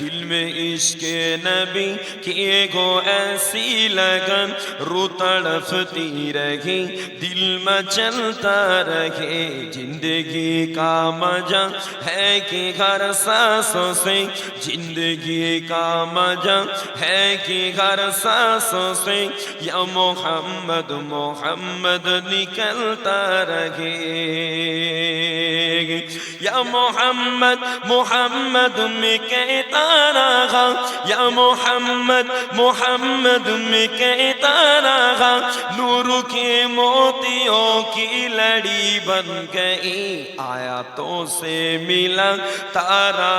دل میں عشق نبی کی گو ایسی لگن، رو تڑپتی رہے دل میں چلتا رہے، زندگی کا مزہ ہے کہ ہر سانسوں سے، زندگی کا مزہ ہے کہ ہر سانسوں سے، یا محمد محمد نکلتا رہے، یا محمد محمد میں کہتا رہا، یا محمد محمد میں کہتا رہا، نور کے موتیوں کی لڑی بن گئی، آیاتوں سے ملا تارا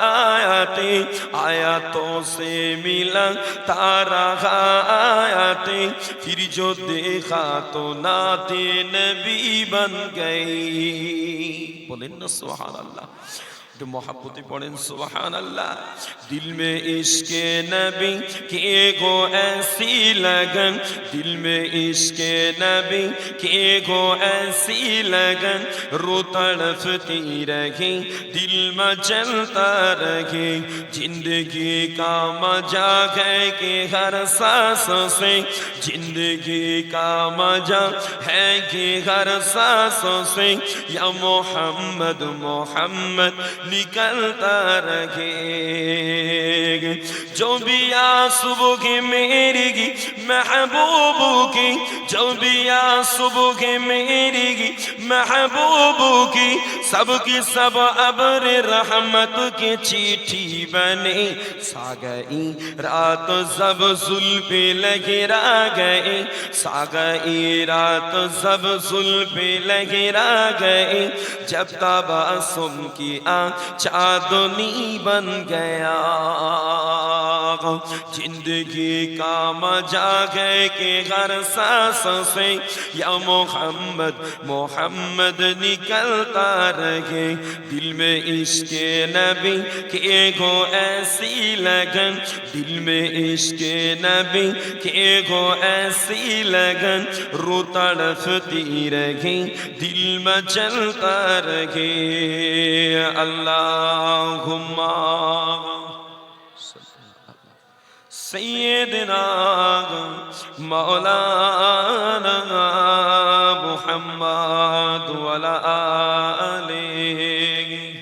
آیاتیں، آیاتوں سے ملا تارا آیاتیں، پھر جو دیکھا تو نعت نبی بن گئی۔ بولیں نا سبحان اللہ، تو محبت پڑھیں سبحان اللہ۔ دل میں عشق نبی کی گو ایسی لگن، دل میں عشق نبی کی گو ایسی لگن، رو تڑپتی رہی دل میں چلتا رہے، زندگی کا مزہ ہے کہ ہر سانسوں سے، زندگی کا مزہ ہے کہ ہر سانسوں سے، یا محمد محمد نکلتا رہے، جو بھی آ صبح میری گی محبوب کی، جو بھی آ صبح میری گی محبوب کی، سب کی سب ابر رحمت کی چیٹھی بنے، سا گئی رات سب زلف لگرا گئے، سا گئی رات سب زلف لگرا گئے، جب تبسم کی چاندنی بن گیا، زندگی کا مزہ ہے کہ ہر سانسوں سے، یا محمد محمد نکلتا رہے، دل میں عشق نبی کی گو ایسی لگن، دل میں عشق نبی کی گو ایسی لگن، رو تڑپتی رہی دل میں چلتا رہے، اللہم سیدنا مولانا